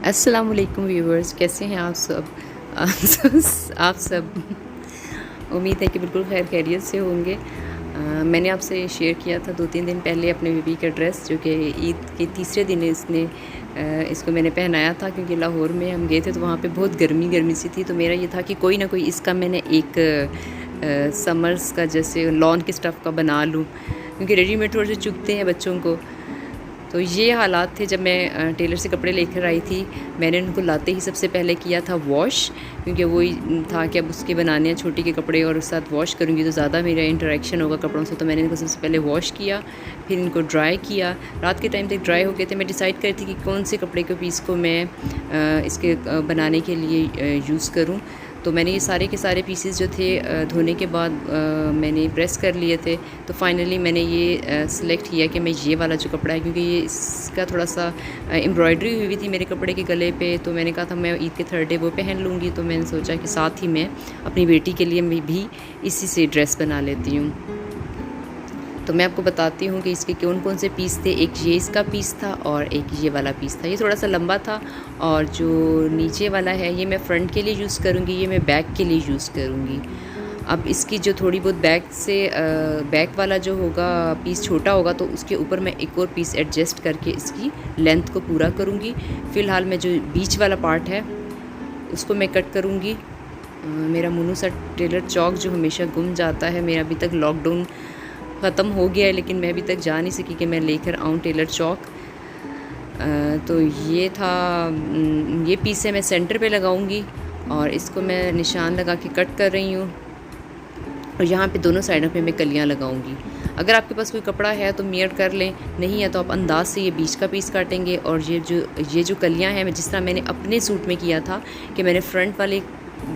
अस्सलाम वालेकुम व्यूवर्स, कैसे हैं आप सब? आप सब उम्मीद है कि बिल्कुल खैर खैरियत से होंगे। मैंने आपसे शेयर किया था 2-3 दिन पहले अपने बेबी का ड्रेस, जो कि ईद के तीसरे दिन इसको मैंने पहनाया था, क्योंकि लाहौर में हम गए थे तो वहाँ पे बहुत गर्मी सी थी। तो मेरा ये था कि कोई ना कोई इसका मैंने एक समर्स का जैसे लॉन के स्टफ़ का बना लूँ, क्योंकि रेडीमेड थोड़े से चुभते हैं बच्चों को। तो ये हालात थे जब मैं टेलर से कपड़े लेकर आई थी। मैंने उनको लाते ही सबसे पहले किया था वॉश, क्योंकि वही था कि अब उसके बनाने हैं छोटी के कपड़े और उस साथ वॉश करूँगी तो ज़्यादा मेरा इंटरेक्शन होगा कपड़ों से। तो मैंने इनको सबसे पहले वॉश किया, फिर इनको ड्राई किया। रात के टाइम तक ड्राई हो गए थे। मैं डिसाइड करी थी कि कौन से कपड़े के पीस को मैं इसके बनाने के लिए यूज़ करूँ। तो मैंने ये सारे के सारे पीसेस जो थे धोने के बाद मैंने प्रेस कर लिए थे। तो फाइनली मैंने ये सिलेक्ट किया कि मैं ये वाला जो कपड़ा है, क्योंकि ये इसका थोड़ा सा एम्ब्रॉयडरी हुई थी मेरे कपड़े के गले पे। तो मैंने कहा था मैं ईद के 3rd डे वो पहन लूँगी। तो मैंने सोचा कि साथ ही मैं अपनी बेटी के लिए मैं भी इसी से ड्रेस बना लेती हूँ। तो मैं आपको बताती हूँ कि इसके कौन कौन से पीस थे। एक ये इसका पीस था और एक ये वाला पीस था। ये थोड़ा सा लंबा था, और जो नीचे वाला है ये मैं फ्रंट के लिए यूज़ करूँगी, ये मैं बैक के लिए यूज़ करूँगी। अब इसकी जो थोड़ी बहुत बैक वाला जो होगा पीस छोटा होगा, तो उसके ऊपर मैं एक और पीस एडजस्ट करके इसकी लेंथ को पूरा करूँगी। फ़िलहाल मैं जो बीच वाला पार्ट है उसको मैं कट करूँगी। मेरा मुन्नू सा टेलर चौक जो हमेशा गुम जाता है, मेरा अभी तक लॉकडाउन ख़त्म हो गया है, लेकिन मैं अभी तक जा नहीं सकी कि मैं लेकर आऊँ टेलर चौक। तो ये था, ये पीस है मैं सेंटर पे लगाऊंगी और इसको मैं निशान लगा के कट कर रही हूँ। और यहाँ पे दोनों साइडों पे मैं कलियाँ लगाऊंगी। अगर आपके पास कोई कपड़ा है तो मेयर कर लें, नहीं है तो आप अंदाज से ये बीच का पीस काटेंगे। और ये जो कलियाँ हैं, मैं जिस तरह मैंने अपने सूट में किया था कि मैंने फ्रंट वाले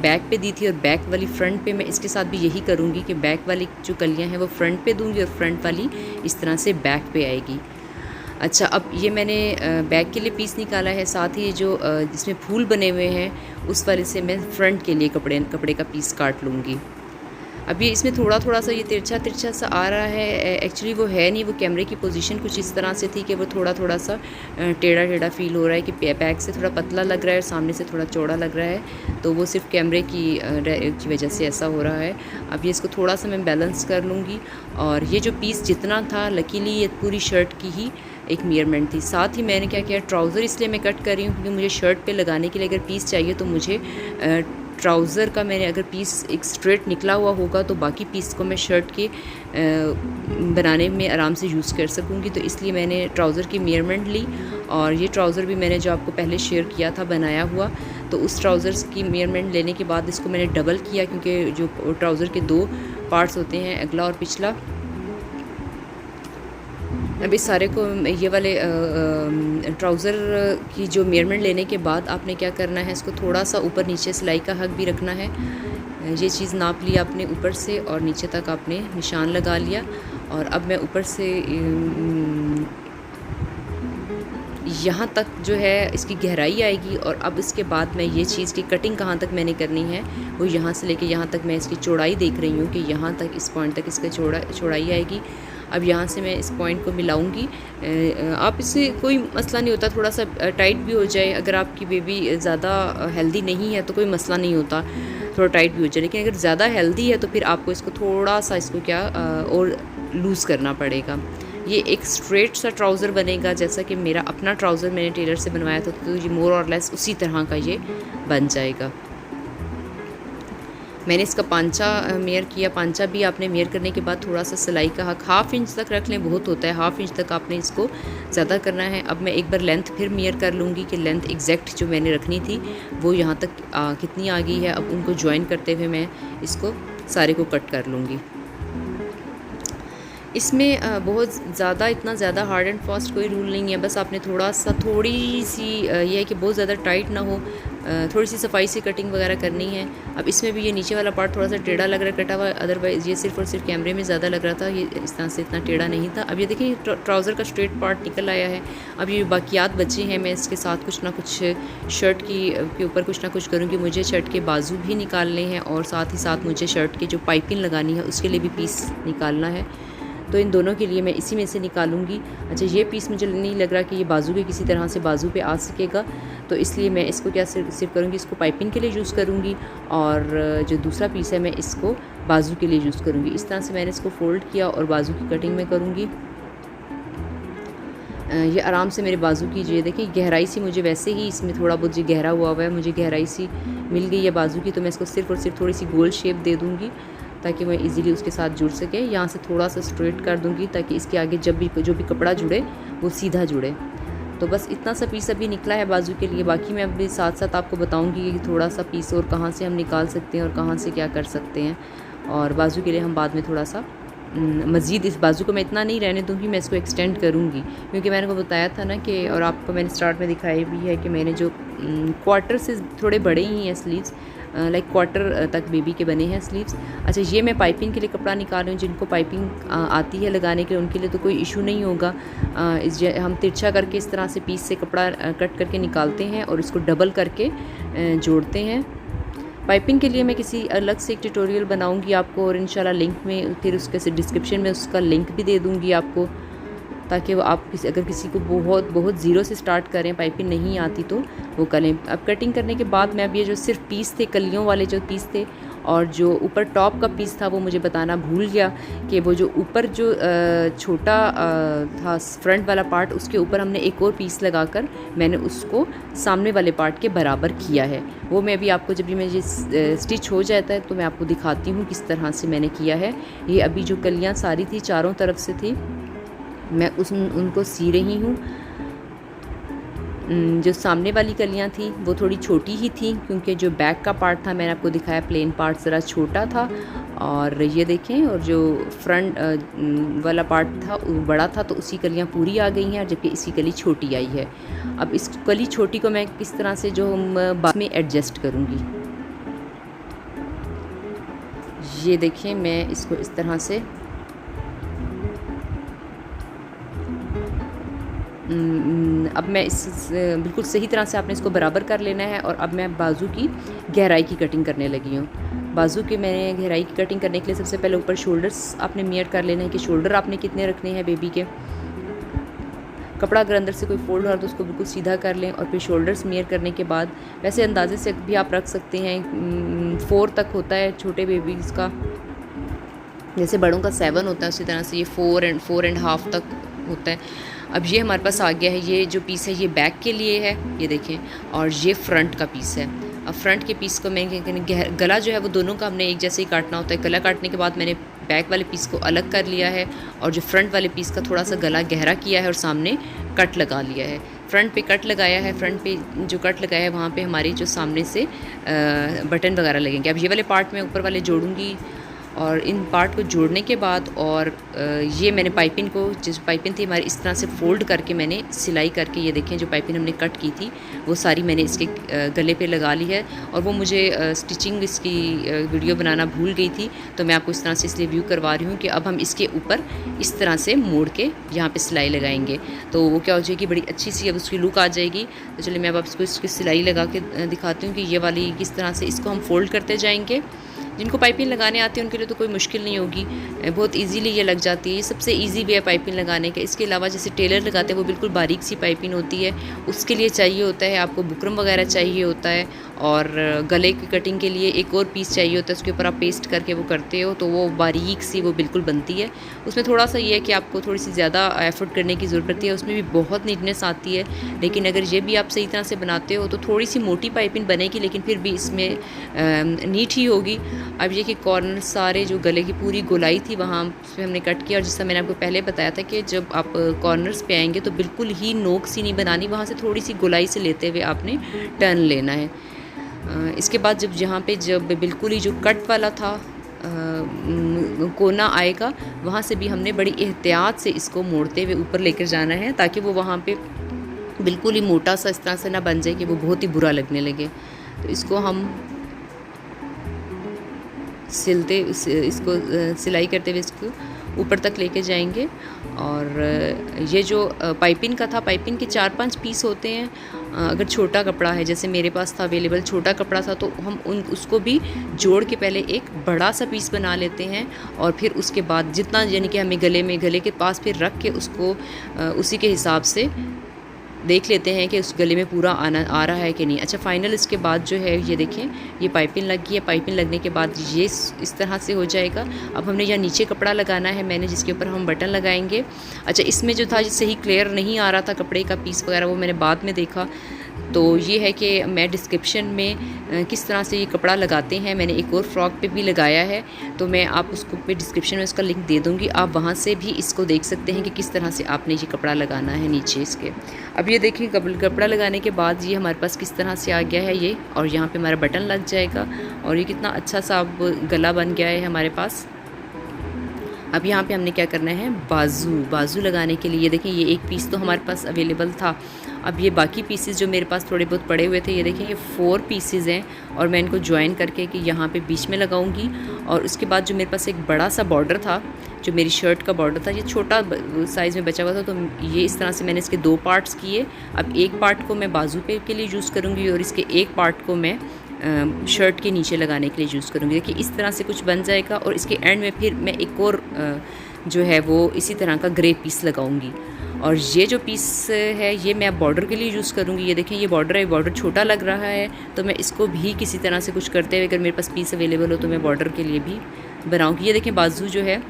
बैक पे दी थी और बैक वाली फ्रंट पे, मैं इसके साथ भी यही करूँगी कि बैक वाली जो कलियाँ हैं वो फ्रंट पे दूँगी और फ्रंट वाली इस तरह से बैक पे आएगी। अच्छा, अब ये मैंने बैक के लिए पीस निकाला है, साथ ही जो जिसमें फूल बने हुए हैं उस वाले से मैं फ्रंट के लिए कपड़े का पीस काट लूँगी। अब ये इसमें थोड़ा सा ये तिरछा सा आ रहा है। एक्चुअली वो है नहीं, वो कैमरे की पोजीशन कुछ इस तरह से थी कि वो थोड़ा सा टेढ़ा फील हो रहा है कि बैक से थोड़ा पतला लग रहा है और सामने से थोड़ा चौड़ा लग रहा है। तो वो सिर्फ कैमरे की वजह से ऐसा हो रहा है। अब ये इसको थोड़ा सा मैं बैलेंस कर लूँगी। और ये जो पीस जितना था, लकीली ये पूरी शर्ट की ही एक मेजरमेंट थी। साथ ही मैंने क्या किया, ट्राउज़र इसलिए मैं कट कर रही हूँ क्योंकि मुझे शर्ट पे लगाने के लिए अगर पीस चाहिए तो मुझे ट्राउज़र का मैंने अगर पीस एक स्ट्रेट निकला हुआ होगा तो बाकी पीस को मैं शर्ट के बनाने में आराम से यूज़ कर सकूँगी। तो इसलिए मैंने ट्राउज़र की मेजरमेंट ली। और ये ट्राउज़र भी मैंने जो आपको पहले शेयर किया था बनाया हुआ, तो उस ट्राउज़र्स की मेजरमेंट लेने के बाद इसको मैंने डबल किया, क्योंकि जो ट्राउज़र के 2 पार्ट्स होते हैं, अगला और पिछला। अब इस सारे को ये वाले ट्राउज़र की जो मेजरमेंट लेने के बाद आपने क्या करना है, इसको थोड़ा सा ऊपर नीचे सिलाई का हक भी रखना है। ये चीज़ नाप लिया आपने ऊपर से और नीचे तक आपने निशान लगा लिया। और अब मैं ऊपर से यहाँ तक जो है इसकी गहराई आएगी। और अब इसके बाद मैं ये चीज़ की कटिंग कहाँ तक मैंने करनी है, वो यहाँ से लेके यहाँ तक मैं इसकी चौड़ाई देख रही हूँ कि यहाँ तक, इस पॉइंट तक इसका चौड़ाई आएगी। अब यहाँ से मैं इस पॉइंट को मिलाऊंगी। आप इससे कोई मसला नहीं होता, थोड़ा सा टाइट भी हो जाए। अगर आपकी बेबी ज़्यादा हेल्दी नहीं है तो कोई मसला नहीं होता, थोड़ा टाइट भी हो जाए। लेकिन अगर ज़्यादा हेल्दी है तो फिर आपको इसको थोड़ा सा और लूज़ करना पड़ेगा। ये एक स्ट्रेट सा ट्राउज़र बनेगा, जैसा कि मेरा अपना ट्राउज़र मैंने टेलर से बनवाया था, तो ये मोर और लेस उसी तरह का ये बन जाएगा। मैंने इसका पांचा मेयर किया। पांचा भी आपने मेयर करने के बाद थोड़ा सा सिलाई का हक 1/2 इंच तक रख लें, बहुत होता है। 1/2 इंच तक आपने इसको ज़्यादा करना है। अब मैं एक बार लेंथ फिर मेयर कर लूँगी कि लेंथ एग्जैक्ट जो मैंने रखनी थी वो यहाँ तक कितनी आ गई है। अब उनको ज्वाइन करते हुए मैं इसको सारे को कट कर लूँगी। इसमें बहुत ज़्यादा इतना ज़्यादा हार्ड एंड फास्ट कोई रूल नहीं है, बस आपने थोड़ी सी ये है कि बहुत ज़्यादा टाइट ना हो, थोड़ी सी सफाई से कटिंग वगैरह करनी है। अब इसमें भी ये नीचे वाला पार्ट थोड़ा सा टेढ़ा लग रहा है कटा हुआ, अदरवाइज़ ये सिर्फ और सिर्फ कैमरे में ज़्यादा लग रहा था, ये इस तरह से इतना टेढ़ा नहीं था। अब ये देखिए ट्राउज़र का स्ट्रेट पार्ट निकल आया है। अब ये बाकियात बचे हैं, मैं इसके साथ कुछ ना कुछ शर्ट के ऊपर कुछ ना कुछ करूँगी। मुझे शर्ट के बाजू भी निकालने हैं और साथ ही साथ मुझे शर्ट की जो पाइपिंग लगानी है उसके लिए भी पीस निकालना है। तो इन दोनों के लिए मैं इसी में से निकालूंगी। अच्छा, ये पीस मुझे नहीं लग रहा कि ये बाजू के किसी तरह से बाजू पे आ सकेगा, तो इसलिए मैं इसको क्या सिर्फ करूँगी, इसको पाइपिंग के लिए यूज़ करूँगी और जो दूसरा पीस है मैं इसको बाजू के लिए यूज़ करूँगी। इस तरह से मैंने इसको फ़ोल्ड किया और बाजू की कटिंग में करूँगी। ये आराम से मेरे बाजू की ये देखिए गहराई सी, मुझे वैसे ही इसमें थोड़ा बहुत जो गहरा हुआ है, मुझे गहराई सी मिल गई है बाजू की, तो मैं इसको सिर्फ और सिर्फ थोड़ी सी गोल शेप दे दूँगी ताकि मैं इजीली उसके साथ जुड़ सके। यहाँ से थोड़ा सा स्ट्रेट कर दूँगी ताकि इसके आगे जब भी जो भी कपड़ा जुड़े वो सीधा जुड़े। तो बस इतना सा पीस अभी निकला है बाजू के लिए, बाकी मैं अभी साथ साथ आपको बताऊँगी कि थोड़ा सा पीस और कहाँ से हम निकाल सकते हैं और कहाँ से क्या कर सकते हैं। और बाजू के लिए हम बाद में थोड़ा सा मज़ीद इस बाजू को मैं इतना नहीं रहने दूँगी, मैं इसको एक्सटेंड करूँगी, क्योंकि मैंने को बताया था ना कि, और आपको मैंने स्टार्ट में दिखाया भी है कि मैंने जो क्वार्टर से थोड़े बड़े ही हैं स्लीव्स, लाइक क्वार्टर तक बेबी के बने हैं स्लीव्स। अच्छा, ये मैं पाइपिंग के लिए कपड़ा निकाल रही हूँ। जिनको पाइपिंग आती है लगाने के लिए उनके लिए तो कोई इशू नहीं होगा। हम तिरछा करके इस तरह से पीस से कपड़ा कट करके निकालते हैं और इसको डबल करके जोड़ते हैं। पाइपिंग के लिए मैं किसी अलग से एक ट्यूटोरियल बनाऊंगी आपको, और इंशाल्लाह लिंक में फिर उसके डिस्क्रिप्शन में उसका लिंक भी दे दूंगी आपको, ताकि वो आप अगर किसी को बहुत ज़ीरो से स्टार्ट करें, पाइपिंग नहीं आती तो वो करें। अब कटिंग करने के बाद मैं अब ये जो सिर्फ पीस थे, कलियों वाले जो पीस थे और जो ऊपर टॉप का पीस था, वो मुझे बताना भूल गया कि वो जो ऊपर जो छोटा था फ्रंट वाला पार्ट, उसके ऊपर हमने एक और पीस लगाकर मैंने उसको सामने वाले पार्ट के बराबर किया है। वो मैं अभी आपको जब भी मैं ये स्टिच हो जाता है तो मैं आपको दिखाती हूँ किस तरह से मैंने किया है। ये अभी जो कलियाँ सारी थी चारों तरफ से थी, मैं उनको सी रही हूँ। जो सामने वाली कलियाँ थी वो थोड़ी छोटी ही थी, क्योंकि जो बैक का पार्ट था मैंने आपको दिखाया प्लेन पार्ट ज़रा छोटा था, और ये देखें, और जो फ्रंट वाला पार्ट था वो बड़ा था, तो उसी कलियाँ पूरी आ गई हैं, जबकि इसी कली छोटी आई है। अब इस कली छोटी को मैं किस तरह से जो बाद में एडजस्ट करूँगी, ये देखें, मैं इसको इस तरह से अब मैं इस बिल्कुल सही तरह से आपने इसको बराबर कर लेना है। और अब मैं बाजू की गहराई की कटिंग करने लगी हूँ। बाजू के मैंने गहराई की कटिंग करने के लिए सबसे पहले ऊपर शोल्डर्स आपने मेयर कर लेना है कि शोल्डर आपने कितने रखने हैं बेबी के। कपड़ा अगर अंदर से कोई फोल्ड हो रहा है तो उसको बिल्कुल सीधा कर लें, और फिर शोल्डर्स मेयर करने के बाद वैसे अंदाजे से भी आप रख सकते हैं। 4 तक होता है छोटे बेबीज़ का, जैसे बड़ों का 7 होता है, उसी तरह से ये 4.5 तक होता है। अब ये हमारे पास आ गया है। ये जो पीस है ये बैक के लिए है, ये देखें, और ये फ्रंट का पीस है। अब फ्रंट के पीस को मैं गला जो है वो दोनों का हमने एक जैसे ही काटना होता है। गला काटने के बाद मैंने बैक वाले पीस को अलग कर लिया है, और जो फ्रंट वाले पीस का थोड़ा सा गला गहरा किया है और सामने कट लगा लिया है। फ्रंट पे कट लगाया है, फ्रंट पे जो कट लगाया है वहाँ पे हमारे जो सामने से बटन वगैरह लगेंगे। अब ये वाले पार्ट में ऊपर वाले जोड़ूँगी, और इन पार्ट को जोड़ने के बाद, और ये मैंने पाइपिंग को, जिस पाइपिंग थी हमारी, इस तरह से फ़ोल्ड करके मैंने सिलाई करके, ये देखें जो पाइपिंग हमने कट की थी वो सारी मैंने इसके गले पे लगा ली है। और वो मुझे स्टिचिंग इसकी वीडियो बनाना भूल गई थी, तो मैं आपको इस तरह से इसलिए व्यू करवा रही हूँ कि अब हम इसके ऊपर इस तरह से मोड़ के यहाँ पे सिलाई लगाएंगे, तो वो क्या हो जाएगी, बड़ी अच्छी सी अब उसकी लुक आ जाएगी। तो चलिए मैं अब आपको इसकी सिलाई लगा के दिखाती हूँ कि ये वाली किस तरह से इसको हम फ़ोल्ड करते जाएंगे। जिनको पाइपिंग लगाने आती है उनके लिए तो कोई मुश्किल नहीं होगी, बहुत इजीली ये लग जाती है। ये सबसे इजी वे है पाइपिंग लगाने का। इसके अलावा जैसे टेलर लगाते हैं वो बिल्कुल बारीक सी पाइपिंग होती है, उसके लिए चाहिए होता है आपको बुकरम वगैरह चाहिए होता है, और गले की कटिंग के लिए एक और पीस चाहिए होता है, उसके ऊपर आप पेस्ट करके वो करते हो तो वो बारीक सी वो बिल्कुल बनती है। उसमें थोड़ा सा ये है कि आपको थोड़ी सी ज़्यादा एफर्ट करने की ज़रूरत है, उसमें भी बहुत नीटनेस आती है। लेकिन अगर ये भी आप सही तरह से बनाते हो तो थोड़ी सी मोटी पाइपिंग बनेगी, लेकिन फिर भी इसमें नीट ही होगी। अब ये कि कॉर्नर सारे जो गले की पूरी गोलाई थी वहाँ पे हमने कट किया, और जिससे मैंने आपको पहले बताया था कि जब आप कॉर्नर्स पे आएंगे तो बिल्कुल ही नोक सी नहीं बनानी, वहाँ से थोड़ी सी गोलाई से लेते हुए आपने टर्न लेना है। इसके बाद जब बिल्कुल ही जो कट वाला था कोना आएगा, वहाँ से भी हमने बड़ी एहतियात से इसको मोड़ते हुए ऊपर लेकर जाना है, ताकि वो वहाँ पे बिल्कुल ही मोटा सा इस तरह से ना बन जाए कि वो बहुत ही बुरा लगने लगे। तो इसको हम इसको सिलाई करते हुए इसको ऊपर तक लेके जाएंगे। और ये जो पाइपिंग का था, पाइपिंग के 4-5 पीस होते हैं। अगर छोटा कपड़ा है, जैसे मेरे पास था अवेलेबल छोटा कपड़ा था, तो हम उसको भी जोड़ के पहले एक बड़ा सा पीस बना लेते हैं और फिर उसके बाद जितना यानी कि हमें गले के पास फिर रख के उसको उसी के हिसाब से देख लेते हैं कि उस गले में पूरा आ रहा है कि नहीं। अच्छा, फाइनल इसके बाद जो है ये देखें, ये पाइपिंग लग गई है। पाइपिंग लगने के बाद ये इस तरह से हो जाएगा। अब हमने यहाँ नीचे कपड़ा लगाना है मैंने, जिसके ऊपर हम बटन लगाएंगे। अच्छा, इसमें जो था सही क्लियर नहीं आ रहा था कपड़े का पीस वगैरह, वो मैंने बाद में देखा। तो ये है कि मैं डिस्क्रिप्शन में किस तरह से ये कपड़ा लगाते हैं, मैंने एक और फ्रॉक पे भी लगाया है, तो मैं आप उसको पे डिस्क्रिप्शन में उसका लिंक दे दूँगी। आप वहाँ से भी इसको देख सकते हैं कि किस तरह से आपने ये कपड़ा लगाना है नीचे इसके। अब ये देखिए कपड़ा लगाने के बाद ये हमारे पास किस तरह से आ गया है ये, और यहाँ पे हमारा बटन लग जाएगा और ये कितना अच्छा सा अब गला बन गया है हमारे पास। अब यहाँ पे हमने क्या करना है, बाजू लगाने के लिए ये देखें, ये एक पीस तो हमारे पास अवेलेबल था। अब ये बाकी पीसेस जो मेरे पास थोड़े बहुत पड़े हुए थे, ये देखें ये 4 पीसेस हैं और मैं इनको ज्वाइन करके कि यहाँ पे बीच में लगाऊंगी। और उसके बाद जो मेरे पास एक बड़ा सा बॉर्डर था, जो मेरी शर्ट का बॉर्डर था, ये छोटा साइज़ में बचा हुआ था, तो ये इस तरह से मैंने इसके 2 पार्ट्स किए। अब एक पार्ट को मैं बाजू पे के लिए यूज़ करूँगी और इसके एक पार्ट को मैं शर्ट के नीचे लगाने के लिए यूज़ करूँगी। देखिए इस तरह से कुछ बन जाएगा और इसके एंड में फिर मैं एक और जो है वो इसी तरह का ग्रे पीस लगाऊंगी। और ये जो पीस है ये मैं बॉर्डर के लिए यूज़ करूँगी। ये देखें ये बॉर्डर है, बॉर्डर छोटा लग रहा है, तो मैं इसको भी किसी तरह से कुछ करते हुए, अगर मेरे पास पीस अवेलेबल हो तो मैं बॉर्डर के लिए भी बनाऊँगी। ये देखें बाजू जो है,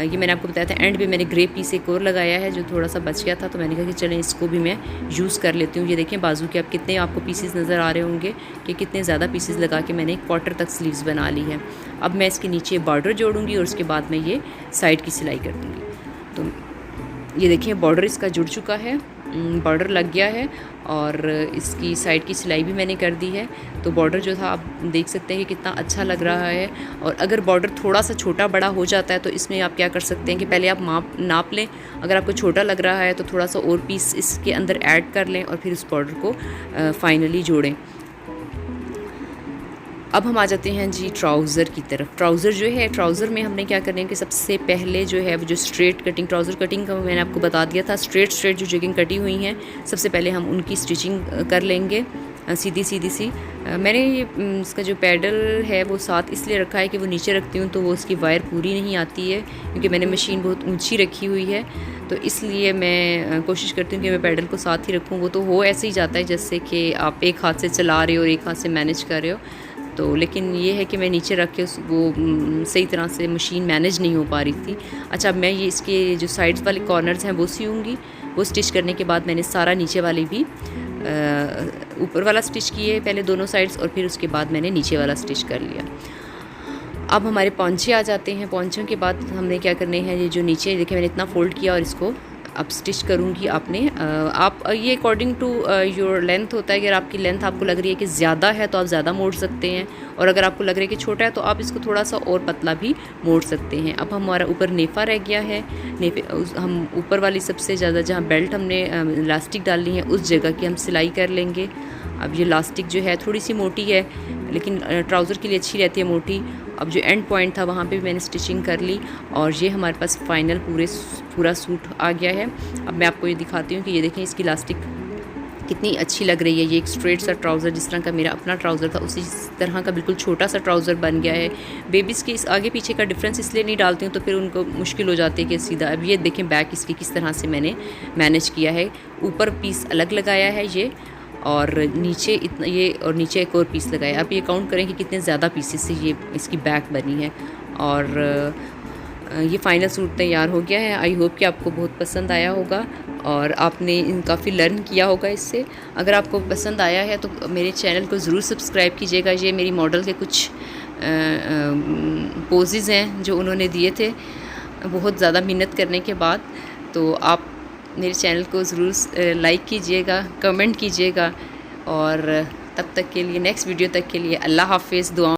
ये मैंने आपको बताया था, एंड पे मैंने ग्रे पीस एक और लगाया है जो थोड़ा सा बच गया था, तो मैंने कहा कि चलें इसको भी मैं यूज़ कर लेती हूँ। ये देखें बाजू के अब कितने आपको पीसेस नज़र आ रहे होंगे कि कितने ज़्यादा पीसेस लगा के मैंने 1/4 तक स्लीव्स बना ली है। अब मैं इसके नीचे बॉर्डर जोड़ूंगी और उसके बाद मैं ये साइड की सिलाई कर दूँगी। तो ये देखिए बॉर्डर इसका जुड़ चुका है, बॉर्डर लग गया है और इसकी साइड की सिलाई भी मैंने कर दी है। तो बॉर्डर जो था आप देख सकते हैं कि कितना अच्छा लग रहा है। और अगर बॉर्डर थोड़ा सा छोटा बड़ा हो जाता है तो इसमें आप क्या कर सकते हैं कि पहले आप नाप लें। अगर आपको छोटा लग रहा है तो थोड़ा सा और पीस इसके अंदर ऐड कर लें और फिर उस बॉर्डर को फाइनली जोड़ें। अब हम आ जाते हैं जी ट्राउज़र की तरफ। ट्राउज़र जो है, ट्राउज़र में हमने क्या करना है कि सबसे पहले जो है वो जो स्ट्रेट कटिंग, ट्राउज़र कटिंग का मैंने आपको बता दिया था, स्ट्रेट जो जगिंग कटी हुई हैं, सबसे पहले हम उनकी स्टिचिंग कर लेंगे सीधी सी। मैंने ये इसका जो पैडल है वो साथ इसलिए रखा है कि वो नीचे रखती हूँ तो वो उसकी वायर पूरी नहीं आती है, क्योंकि मैंने मशीन बहुत ऊंची रखी हुई है, तो इसलिए मैं कोशिश करती हूँ कि मैं पैडल को साथ ही रखूँ। वो तो हो ऐसे ही जाता है जैसे कि आप एक हाथ से चला रहे हो और एक हाथ से मैनेज कर रहे हो, तो लेकिन ये है कि मैं नीचे रख के वो सही तरह से मशीन मैनेज नहीं हो पा रही थी। अच्छा, अब मैं ये इसके जो साइड्स वाले कॉर्नर्स हैं वो सीऊँगी। वो स्टिच करने के बाद मैंने सारा नीचे वाले भी ऊपर वाला स्टिच किए पहले दोनों साइड्स, और फिर उसके बाद मैंने नीचे वाला स्टिच कर लिया। अब हमारे पौंचे आ जाते हैं। पौंचों के बाद हमने क्या करने हैं, ये जो नीचे देखिए मैंने इतना फोल्ड किया और इसको अब स्टिच करूँगी। आपने आप ये अकॉर्डिंग टू योर लेंथ होता है। अगर आपकी लेंथ आपको लग रही है कि ज़्यादा है तो आप ज़्यादा मोड़ सकते हैं, और अगर आपको लग रहा है कि छोटा है तो आप इसको थोड़ा सा और पतला भी मोड़ सकते हैं। अब हमारा ऊपर नेफ़ा रह गया है। नेफे हम ऊपर वाली सबसे ज़्यादा जहाँ बेल्ट हमने इलास्टिक डालनी है उस जगह की हम सिलाई कर लेंगे। अब ये इलास्टिक जो है थोड़ी सी मोटी है, लेकिन ट्राउज़र के लिए अच्छी रहती है मोटी। अब जो एंड पॉइंट था वहाँ पे भी मैंने स्टिचिंग कर ली और ये हमारे पास फाइनल पूरा सूट आ गया है। अब मैं आपको ये दिखाती हूँ कि ये देखें इसकी इलास्टिक कितनी अच्छी लग रही है। ये एक स्ट्रेट सा ट्राउज़र जिस तरह का मेरा अपना ट्राउज़र था उसी तरह का बिल्कुल छोटा सा ट्राउज़र बन गया है। बेबीज़ के इस आगे पीछे का डिफरेंस इसलिए नहीं डालती हूँ तो फिर उनको मुश्किल हो जाती है कि सीधा। अब ये देखें बैक इसकी किस तरह से मैंने मैनेज किया है। ऊपर पीस अलग लगाया है ये, और नीचे इतना ये, और नीचे एक और पीस लगाया। आप ये काउंट करें कि कितने ज़्यादा पीसेस से ये इसकी बैक बनी है। और ये फ़ाइनल सूट तैयार हो गया है। आई होप कि आपको बहुत पसंद आया होगा और आपने काफ़ी लर्न किया होगा इससे। अगर आपको पसंद आया है तो मेरे चैनल को ज़रूर सब्सक्राइब कीजिएगा। ये मेरी मॉडल के कुछ पोजेज़ हैं जो उन्होंने दिए थे बहुत ज़्यादा मेहनत करने के बाद। तो आप मेरे चैनल को ज़रूर लाइक कीजिएगा, कमेंट कीजिएगा, और तब तक के लिए, नेक्स्ट वीडियो तक के लिए अल्लाह हाफ़िज़। दुआ